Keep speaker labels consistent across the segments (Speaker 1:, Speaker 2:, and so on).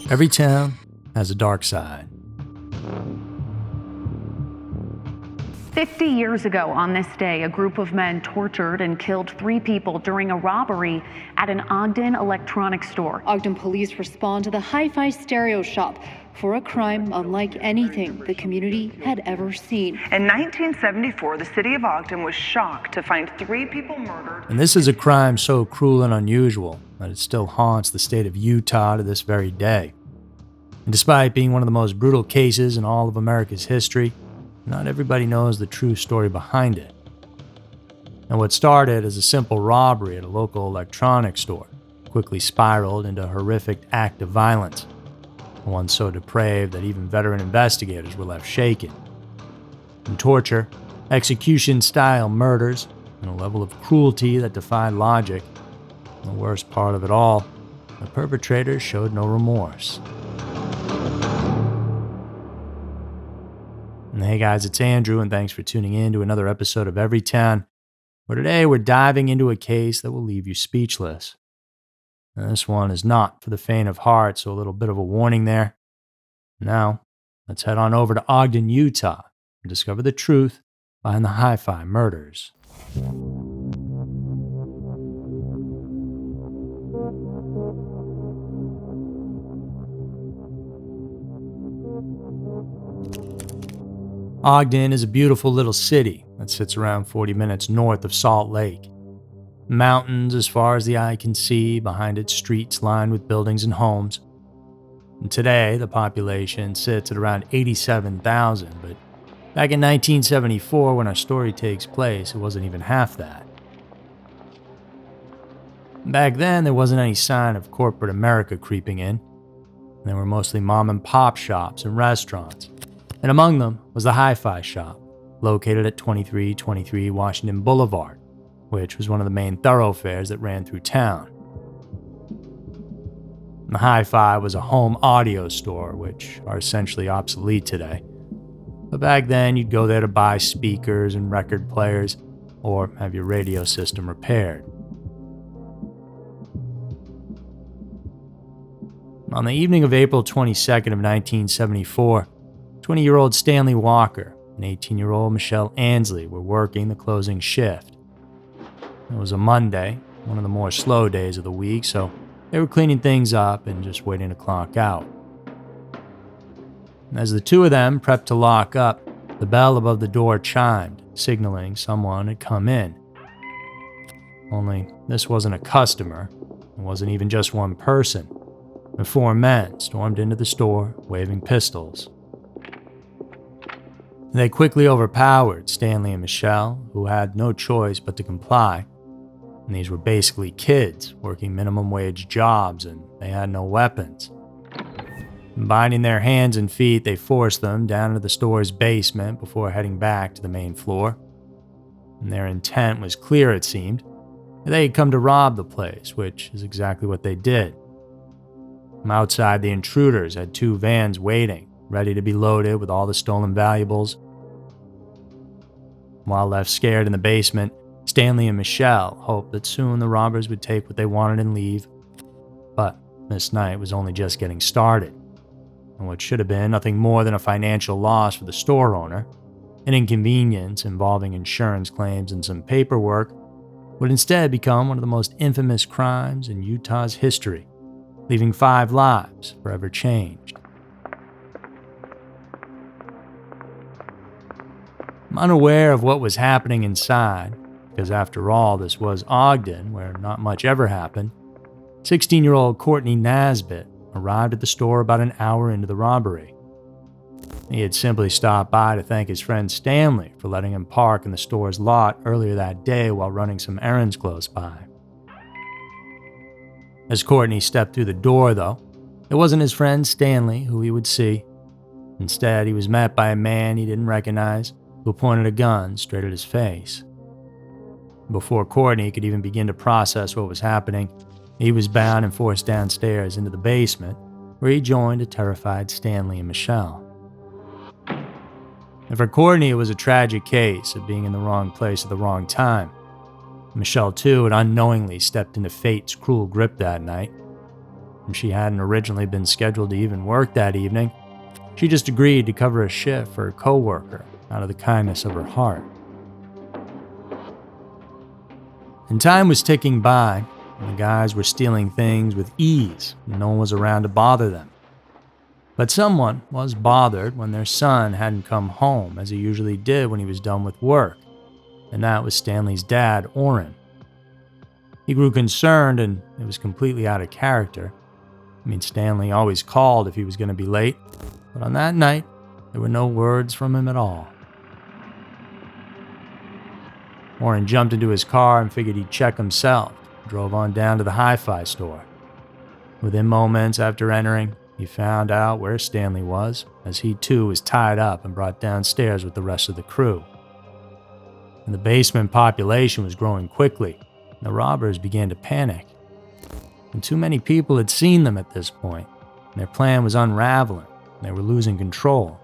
Speaker 1: Every town has a dark side.
Speaker 2: 50 years ago on this day, a group of men tortured and killed 3 people during a robbery at an Ogden electronics store.
Speaker 3: Ogden police respond to the Hi-Fi Stereo Shop for a crime unlike anything the community had ever seen.
Speaker 4: In 1974, the city of Ogden was shocked to find 3 people murdered.
Speaker 1: And this is a crime so cruel and unusual that it still haunts the state of Utah to this very day. And despite being one of the most brutal cases in all of America's history, not everybody knows the true story behind it. And what started as a simple robbery at a local electronics store quickly spiraled into a horrific act of violence, one so depraved that even veteran investigators were left shaken. From torture, execution-style murders, and a level of cruelty that defied logic, and the worst part of it all, the perpetrators showed no remorse. And hey guys, it's Andrew, and thanks for tuning in to another episode of Everytown, where today we're diving into a case that will leave you speechless. And this one is not for the faint of heart, so a little bit of a warning there. Now, let's head on over to Ogden, Utah, and discover the truth behind the Hi-Fi murders. Ogden is a beautiful little city that sits around 40 minutes north of Salt Lake. Mountains as far as the eye can see behind its streets lined with buildings and homes. And today, the population sits at around 87,000, but back in 1974, when our story takes place, it wasn't even half that. Back then, there wasn't any sign of corporate America creeping in. There were mostly mom and pop shops and restaurants. And among them was the Hi-Fi shop, located at 2323 Washington Boulevard, which was one of the main thoroughfares that ran through town. The Hi-Fi was a home audio store, which are essentially obsolete today. But back then, you'd go there to buy speakers and record players, or have your radio system repaired. On the evening of April 22nd of 1974, 20-year-old Stanley Walker and 18-year-old Michelle Ansley were working the closing shift. It was a Monday, one of the more slow days of the week, so they were cleaning things up and just waiting to clock out. As the two of them prepped to lock up, the bell above the door chimed, signaling someone had come in. Only this wasn't a customer. It wasn't even just one person. The 4 men stormed into the store, waving pistols. They quickly overpowered Stanley and Michelle, who had no choice but to comply. And these were basically kids working minimum wage jobs, and they had no weapons. Binding their hands and feet, they forced them down into the store's basement before heading back to the main floor. And their intent was clear, it seemed. They had come to rob the place, which is exactly what they did. From outside, the intruders had 2 vans waiting, ready to be loaded with all the stolen valuables. While left scared in the basement, Stanley and Michelle hoped that soon the robbers would take what they wanted and leave. But this night was only just getting started, and what should have been nothing more than a financial loss for the store owner, an inconvenience involving insurance claims and some paperwork, would instead become one of the most infamous crimes in Utah's history, leaving 5 lives forever changed. I'm unaware of what was happening inside, because after all, this was Ogden, where not much ever happened. 16-year-old Courtney Nasbitt arrived at the store about an hour into the robbery. He had simply stopped by to thank his friend Stanley for letting him park in the store's lot earlier that day while running some errands close by. As Courtney stepped through the door, though, it wasn't his friend Stanley who he would see. Instead, he was met by a man he didn't recognize, who pointed a gun straight at his face. Before Courtney could even begin to process what was happening, he was bound and forced downstairs into the basement, where he joined a terrified Stanley and Michelle. And for Courtney, it was a tragic case of being in the wrong place at the wrong time. Michelle, too, had unknowingly stepped into fate's cruel grip that night. and she hadn't originally been scheduled to even work that evening. She just agreed to cover a shift for a coworker out of the kindness of her heart. And time was ticking by, and the guys were stealing things with ease, and no one was around to bother them. But someone was bothered when their son hadn't come home as he usually did when he was done with work, and that was Stanley's dad, Orrin. He grew concerned, and it was completely out of character. Stanley always called if he was going to be late, but on that night, there were no words from him at all. Orrin jumped into his car and figured he'd check himself, drove on down to the hi-fi store. Within moments after entering, he found out where Stanley was, as he too was tied up and brought downstairs with the rest of the crew. And the basement population was growing quickly, and the robbers began to panic. And too many people had seen them at this point, and their plan was unraveling, and they were losing control.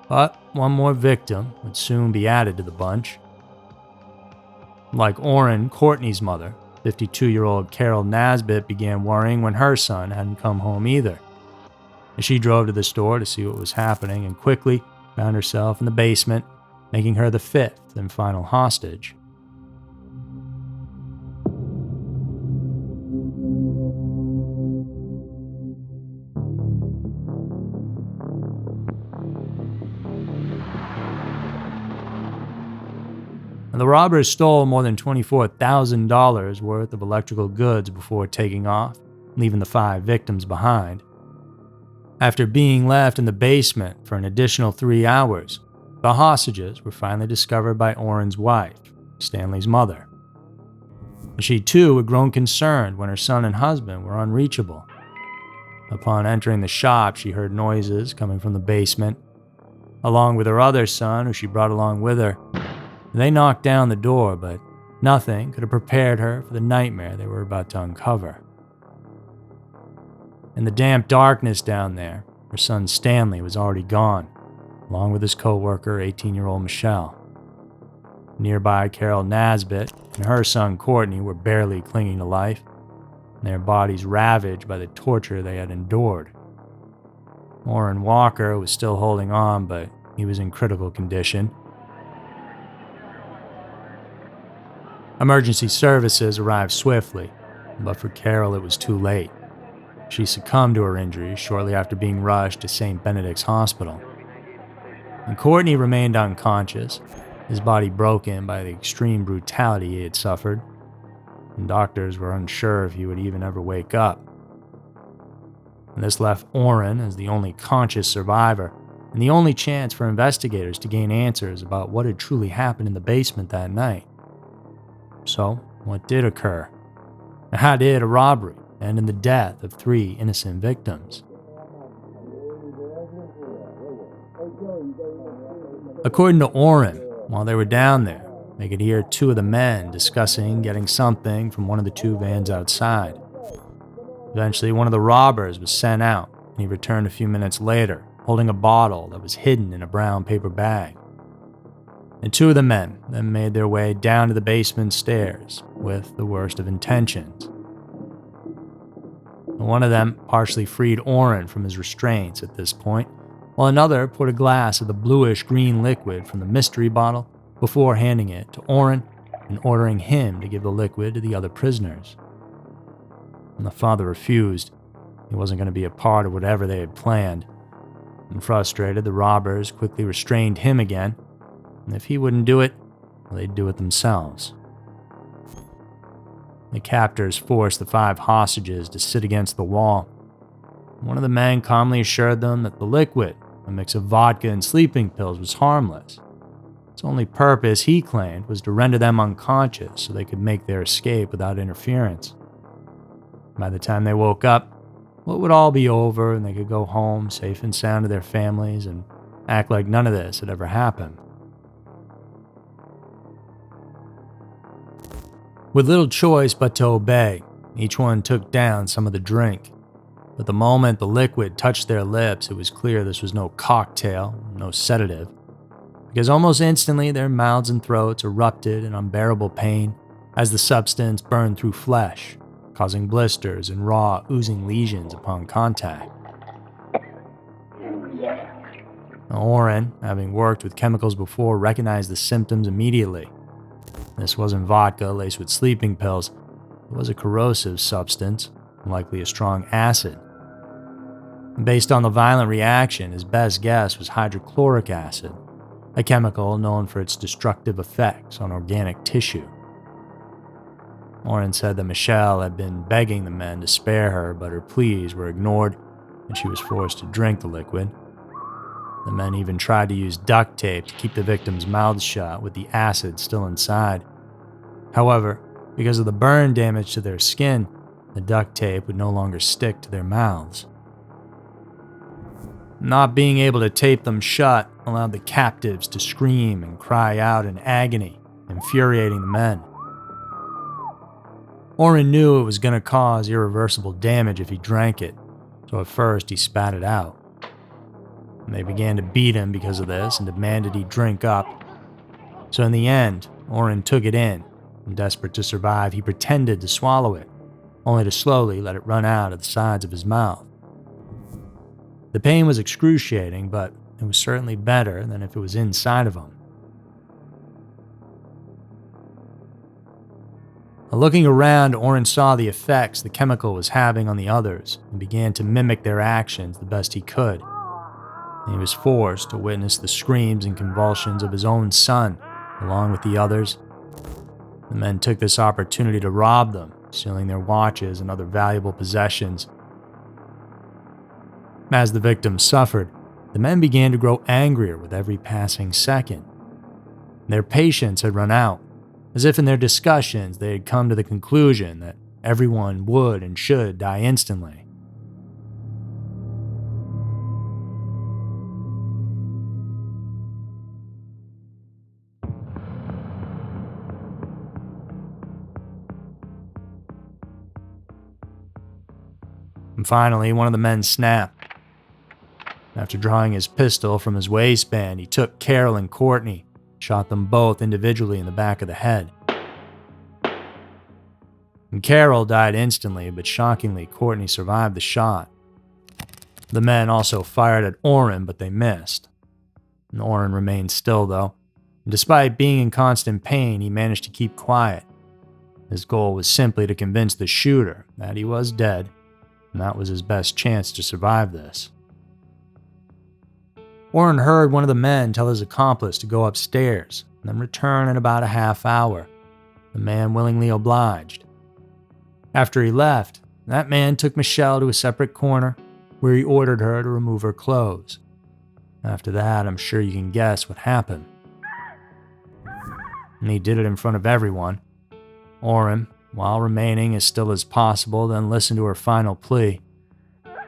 Speaker 1: But one more victim would soon be added to the bunch. Like Orrin, Courtney's mother, 52-year-old Carol Nasbitt began worrying when her son hadn't come home either. And she drove to the store to see what was happening and quickly found herself in the basement, making her the fifth and final hostage. The robbers stole more than $24,000 worth of electrical goods before taking off, leaving the 5 victims behind. After being left in the basement for an additional 3 hours, the hostages were finally discovered by Orrin's wife, Stanley's mother. She too had grown concerned when her son and husband were unreachable. Upon entering the shop, she heard noises coming from the basement, along with her other son, who she brought along with her. They knocked down the door, but nothing could have prepared her for the nightmare they were about to uncover. In the damp darkness down there, her son Stanley was already gone, along with his co-worker, 18-year-old Michelle. Nearby, Carol Nasbitt and her son Courtney were barely clinging to life, and their bodies ravaged by the torture they had endured. Orrin Walker was still holding on, but he was in critical condition. Emergency services arrived swiftly, but for Carol it was too late. She succumbed to her injuries shortly after being rushed to St. Benedict's Hospital. And Courtney remained unconscious, his body broken by the extreme brutality he had suffered, and doctors were unsure if he would even ever wake up. And this left Orrin as the only conscious survivor, and the only chance for investigators to gain answers about what had truly happened in the basement that night. So, what did occur? And how did a robbery end in the death of 3 innocent victims? According to Orrin, while they were down there, they could hear 2 of the men discussing getting something from one of the 2 vans outside. Eventually, one of the robbers was sent out, and he returned a few minutes later, holding a bottle that was hidden in a brown paper bag. And 2 of the men then made their way down to the basement stairs with the worst of intentions. And one of them partially freed Orrin from his restraints at this point, while another poured a glass of the bluish-green liquid from the mystery bottle before handing it to Orrin and ordering him to give the liquid to the other prisoners. And the father refused. He wasn't going to be a part of whatever they had planned. And frustrated, the robbers quickly restrained him again, and if he wouldn't do it, well, they'd do it themselves. The captors forced the 5 hostages to sit against the wall. One of the men calmly assured them that the liquid, a mix of vodka and sleeping pills, was harmless. Its only purpose, he claimed, was to render them unconscious so they could make their escape without interference. By the time they woke up, well, it would all be over and they could go home safe and sound to their families and act like none of this had ever happened. With little choice but to obey, each one took down some of the drink. But the moment the liquid touched their lips, it was clear this was no cocktail, no sedative, because almost instantly their mouths and throats erupted in unbearable pain as the substance burned through flesh, causing blisters and raw, oozing lesions upon contact. Orrin, having worked with chemicals before, recognized the symptoms immediately. This wasn't vodka laced with sleeping pills. It was a corrosive substance, likely a strong acid. Based on the violent reaction, his best guess was hydrochloric acid, a chemical known for its destructive effects on organic tissue. Orrin said that Michelle had been begging the men to spare her, but her pleas were ignored and she was forced to drink the liquid. The men even tried to use duct tape to keep the victims' mouths shut with the acid still inside. However, because of the burn damage to their skin, the duct tape would no longer stick to their mouths. Not being able to tape them shut allowed the captives to scream and cry out in agony, infuriating the men. Orrin knew it was going to cause irreversible damage if he drank it, so at first he spat it out. And they began to beat him because of this and demanded he drink up. So in the end, Orrin took it in, and desperate to survive, he pretended to swallow it, only to slowly let it run out of the sides of his mouth. The pain was excruciating, but it was certainly better than if it was inside of him. Looking around, Orrin saw the effects the chemical was having on the others and began to mimic their actions the best he could. He was forced to witness the screams and convulsions of his own son, along with the others. The men took this opportunity to rob them, stealing their watches and other valuable possessions. As the victims suffered, the men began to grow angrier with every passing second. Their patience had run out, as if in their discussions they had come to the conclusion that everyone would and should die instantly. And finally, one of the men snapped. After drawing his pistol from his waistband, he took Carol and Courtney, shot them both individually in the back of the head. And Carol died instantly, but shockingly, Courtney survived the shot. The men also fired at Orrin, but they missed. And Orrin remained still, though, and despite being in constant pain, he managed to keep quiet. His goal was simply to convince the shooter that he was dead, and that was his best chance to survive this. Orrin heard one of the men tell his accomplice to go upstairs and then return in about a half hour. The man willingly obliged. After he left, that man took Michelle to a separate corner where he ordered her to remove her clothes. After that, I'm sure you can guess what happened. And he did it in front of everyone. Orrin, while remaining as still as possible, then listened to her final plea.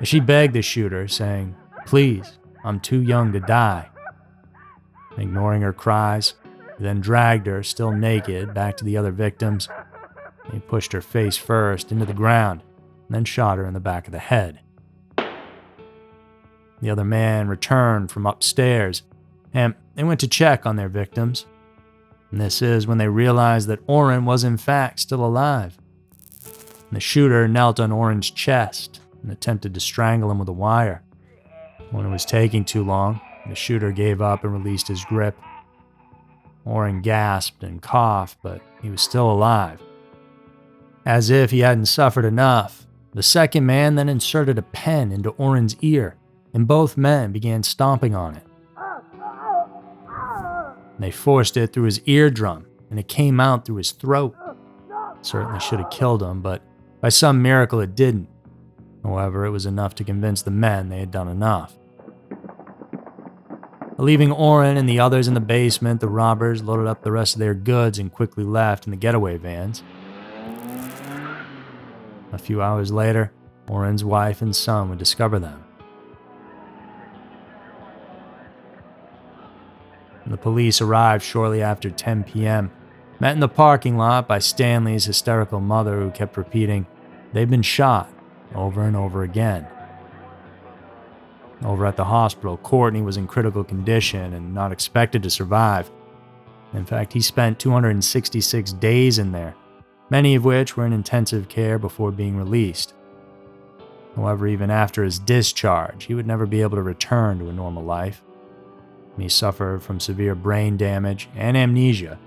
Speaker 1: She begged the shooter, saying, "Please, I'm too young to die." Ignoring her cries, he then dragged her, still naked, back to the other victims. He pushed her face first into the ground, and then shot her in the back of the head. The other man returned from upstairs, and they went to check on their victims. And this is when they realized that Orrin was in fact still alive. And the shooter knelt on Orrin's chest and attempted to strangle him with a wire. When it was taking too long, the shooter gave up and released his grip. Orrin gasped and coughed, but he was still alive. As if he hadn't suffered enough, the second man then inserted a pen into Orrin's ear, and both men began stomping on it. They forced it through his eardrum, and it came out through his throat. It certainly should have killed him, but by some miracle it didn't. However, it was enough to convince the men they had done enough. Leaving Orrin and the others in the basement, the robbers loaded up the rest of their goods and quickly left in the getaway vans. A few hours later, Orrin's wife and son would discover them. The police arrived shortly after 10 p.m., met in the parking lot by Stanley's hysterical mother, who kept repeating, "They've been shot," over and over again. Over at the hospital, Courtney was in critical condition and not expected to survive. In fact, he spent 266 days in there, many of which were in intensive care before being released. However, even after his discharge, he would never be able to return to a normal life. And he suffered from severe brain damage and amnesia,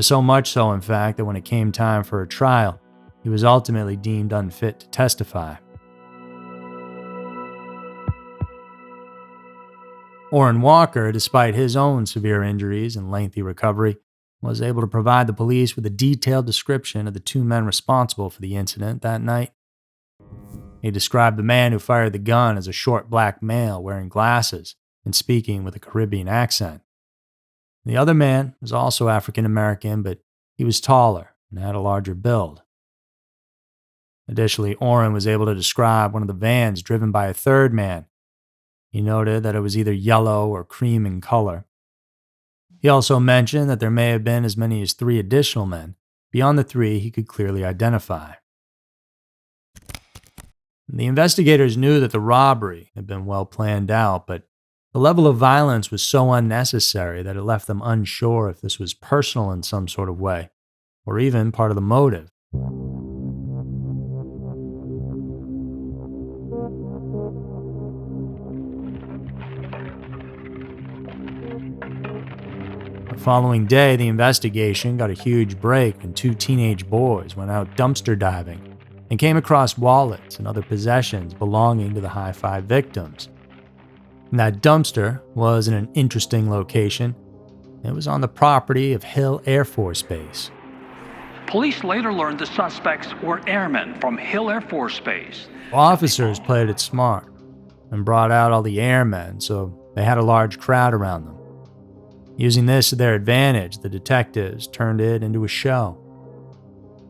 Speaker 1: so much so, in fact, that when it came time for a trial, he was ultimately deemed unfit to testify. Orrin Walker, despite his own severe injuries and lengthy recovery, was able to provide the police with a detailed description of the two men responsible for the incident that night. He described the man who fired the gun as a short black male wearing glasses and speaking with a Caribbean accent. The other man was also African American, but he was taller and had a larger build. Additionally, Orrin was able to describe one of the vans driven by a third man. He noted that it was either yellow or cream in color. He also mentioned that there may have been as many as 3 additional men, beyond the 3 he could clearly identify. The investigators knew that the robbery had been well planned out, but the level of violence was so unnecessary that it left them unsure if this was personal in some sort of way, or even part of the motive. The following day, the investigation got a huge break when 2 teenage boys went out dumpster diving and came across wallets and other possessions belonging to the Hi-Fi victims. And that dumpster was in an interesting location. It was on the property of Hill Air Force Base.
Speaker 5: Police later learned the suspects were airmen from Hill Air Force Base.
Speaker 1: Officers played it smart and brought out all the airmen, so they had a large crowd around them. Using this to their advantage, the detectives turned it into a show.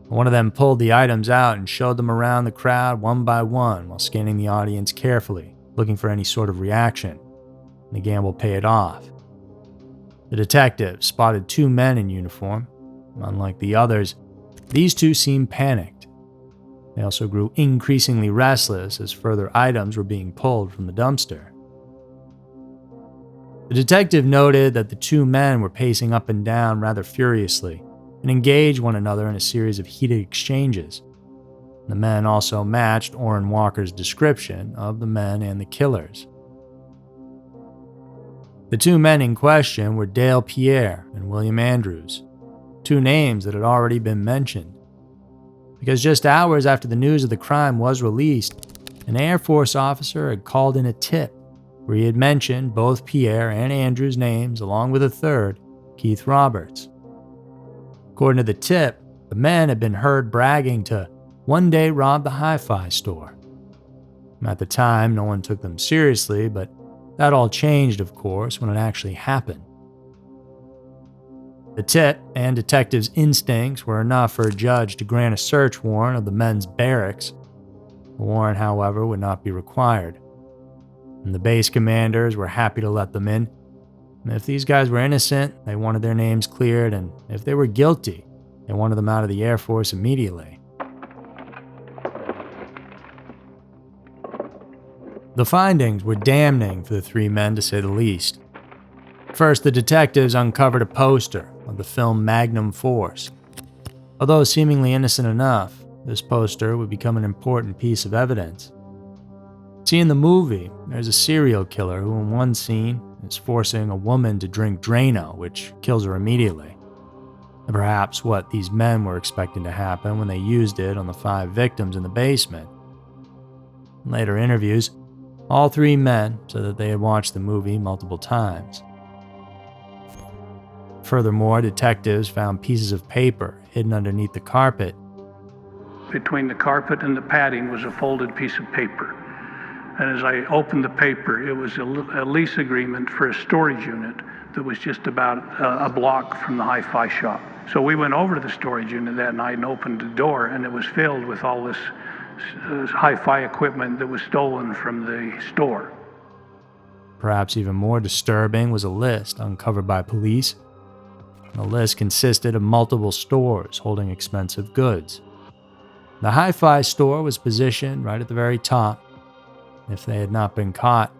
Speaker 1: One of them pulled the items out and showed them around the crowd one by one while scanning the audience carefully, looking for any sort of reaction. The gamble paid off. The detectives spotted 2 men in uniform. Unlike the others, these 2 seemed panicked. They also grew increasingly restless as further items were being pulled from the dumpster. The detective noted that the 2 men were pacing up and down rather furiously and engaged one another in a series of heated exchanges. The men also matched Orrin Walker's description of the men and the killers. The 2 men in question were Dale Pierre and William Andrews, 2 names that had already been mentioned. Because just hours after the news of the crime was released, an Air Force officer had called in a tip where he had mentioned both Pierre and Andrews' names along with a third, Keith Roberts. According to the tip, the men had been heard bragging to one day rob the Hi-Fi store. At the time, no one took them seriously, but that all changed, of course, when it actually happened. The tip and detectives' instincts were enough for a judge to grant a search warrant of the men's barracks. The warrant, however, would not be required. And the base commanders were happy to let them in. And if these guys were innocent, they wanted their names cleared, and if they were guilty, they wanted them out of the Air Force immediately. The findings were damning for the 3 men, to say the least. First, the detectives uncovered a poster of the film Magnum Force. Although seemingly innocent enough, this poster would become an important piece of evidence. See, in the movie, there's a serial killer who in one scene is forcing a woman to drink Drano, which kills her immediately. And perhaps what these men were expecting to happen when they used it on the 5 victims in the basement. In later interviews, all 3 men said that they had watched the movie multiple times. Furthermore, detectives found pieces of paper hidden underneath the carpet.
Speaker 6: Between the carpet and the padding was a folded piece of paper. And as I opened the paper, it was a lease agreement for a storage unit that was just about a block from the Hi-Fi shop. So we went over to the storage unit that night and opened the door, and it was filled with all this Hi-Fi equipment that was stolen from the store.
Speaker 1: Perhaps even more disturbing was a list uncovered by police. The list consisted of multiple stores holding expensive goods. The Hi-Fi store was positioned right at the very top. If they had not been caught,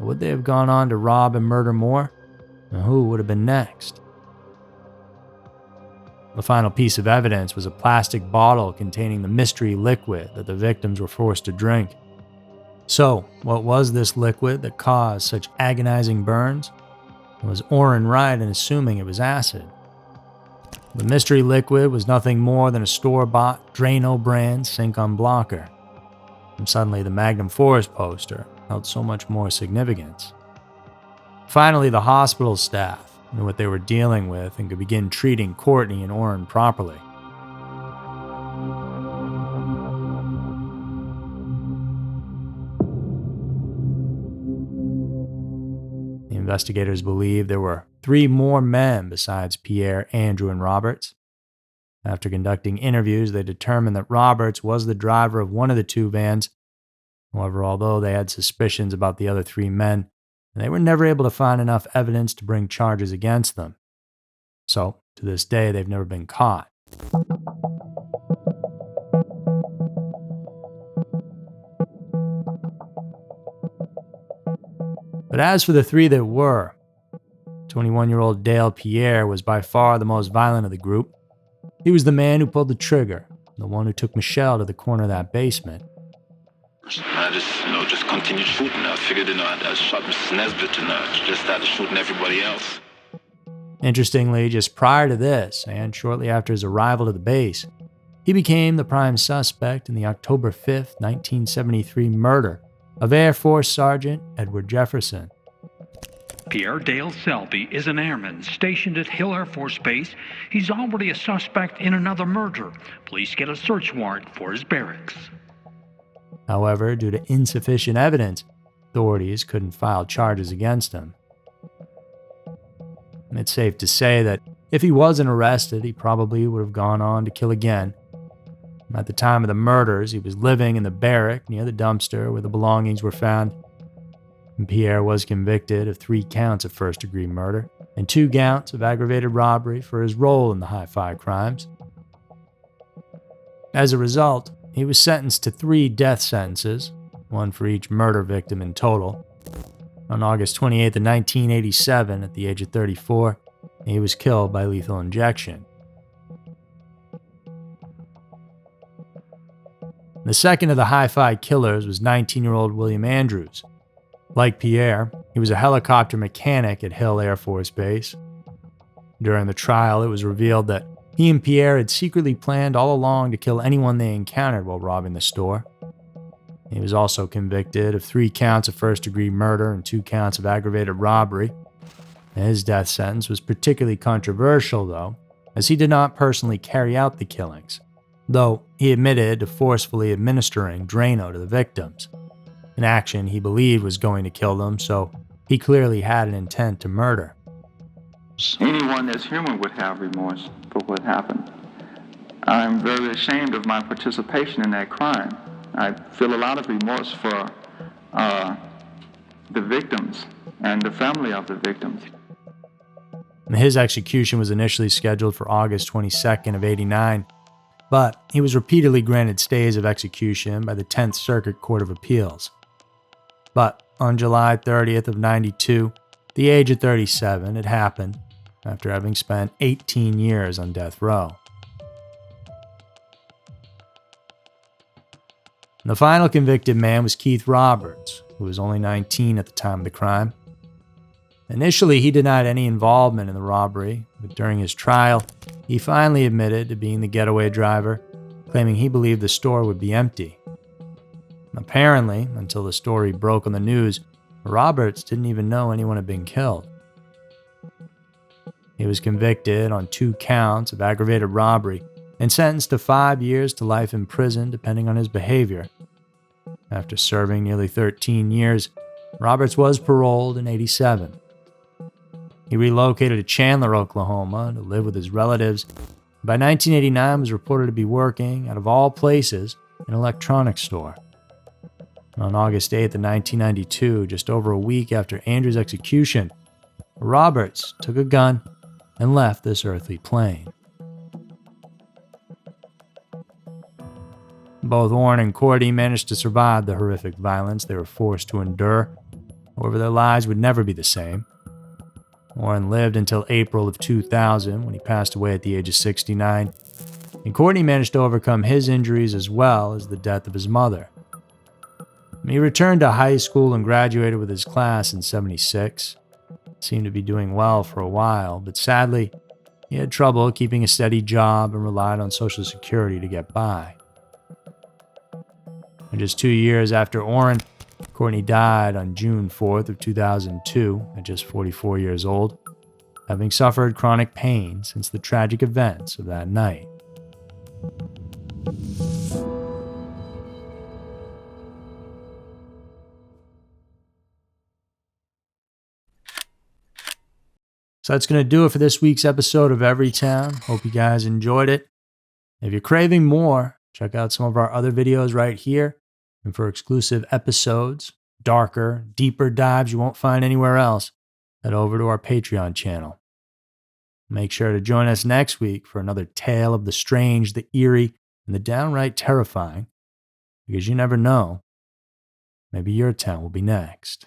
Speaker 1: would they have gone on to rob and murder more? And who would have been next? The final piece of evidence was a plastic bottle containing the mystery liquid that the victims were forced to drink. So, what was this liquid that caused such agonizing burns? Was Oren right in assuming it was acid? The mystery liquid was nothing more than a store-bought Drano brand sink unblocker. And suddenly the Magnum Force poster held so much more significance. Finally, the hospital staff knew what they were dealing with and could begin treating Courtney and Oren properly. The investigators believed there were 3 more men besides Pierre, Andrew, and Roberts. After conducting interviews, they determined that Roberts was the driver of one of the 2 vans. However, although they had suspicions about the other 3 men, they were never able to find enough evidence to bring charges against them. So, to this day, they've never been caught. But as for the 3 that were, 21-year-old Dale Pierre was by far the most violent of the group. He was the man who pulled the trigger, the one who took Michelle to the corner of that basement.
Speaker 7: I just continued shooting. I figured, I shot Mrs. Nesbitt and just started shooting everybody else.
Speaker 1: Interestingly, just prior to this, and shortly after his arrival to the base, he became the prime suspect in the October 5th, 1973 murder of Air Force Sergeant Edward Jefferson.
Speaker 5: Pierre Dale Selby is an airman stationed at Hill Air Force Base. He's already a suspect in another murder. Police get a search warrant for his barracks.
Speaker 1: However, due to insufficient evidence, authorities couldn't file charges against him. It's safe to say that if he wasn't arrested, he probably would have gone on to kill again. At the time of the murders, he was living in the barrack near the dumpster where the belongings were found. And Pierre was convicted of 3 counts of first-degree murder and 2 counts of aggravated robbery for his role in the Hi-Fi crimes. As a result, he was sentenced to 3 death sentences, 1 for each murder victim in total. On August 28th of 1987, at the age of 34, he was killed by lethal injection. The second of the Hi-Fi killers was 19-year-old William Andrews. Like Pierre, he was a helicopter mechanic at Hill Air Force Base. During the trial, it was revealed that he and Pierre had secretly planned all along to kill anyone they encountered while robbing the store. He was also convicted of 3 counts of first-degree murder and 2 counts of aggravated robbery. His death sentence was particularly controversial, though, as he did not personally carry out the killings, though he admitted to forcefully administering Drano to the victims, an action he believed was going to kill them, so he clearly had an intent to murder.
Speaker 8: Anyone that's human would have remorse for what happened. I'm very ashamed of my participation in that crime. I feel a lot of remorse for the victims and the family of the victims.
Speaker 1: His execution was initially scheduled for August 22nd of '89, but he was repeatedly granted stays of execution by the 10th Circuit Court of Appeals. But on July 30th of '92, at the age of 37, it happened after having spent 18 years on death row. The final convicted man was Keith Roberts, who was only 19 at the time of the crime. Initially, he denied any involvement in the robbery, but during his trial, he finally admitted to being the getaway driver, claiming he believed the store would be empty. Apparently, until the story broke on the news, Roberts didn't even know anyone had been killed. He was convicted on 2 counts of aggravated robbery and sentenced to 5 years to life in prison depending on his behavior. After serving nearly 13 years, Roberts was paroled in '87. He relocated to Chandler, Oklahoma to live with his relatives. By 1989, was reported to be working, out of all places, in an electronics store. On August 8th of 1992, just over a week after Andrew's execution, Roberts took a gun and left this earthly plane. Both Oren and Courtney managed to survive the horrific violence they were forced to endure. However, their lives would never be the same. Orrin lived until April of 2000 when he passed away at the age of 69, and Courtney managed to overcome his injuries as well as the death of his mother. He returned to high school and graduated with his class in '76. Seemed to be doing well for a while, but sadly, he had trouble keeping a steady job and relied on Social Security to get by. And just 2 years after Orrin, Courtney died on June 4th of 2002 at just 44 years old, having suffered chronic pain since the tragic events of that night. So that's going to do it for this week's episode of Everytown. Hope you guys enjoyed it. If you're craving more, check out some of our other videos right here. And for exclusive episodes, darker, deeper dives you won't find anywhere else, head over to our Patreon channel. Make sure to join us next week for another tale of the strange, the eerie, and the downright terrifying. Because you never know, maybe your town will be next.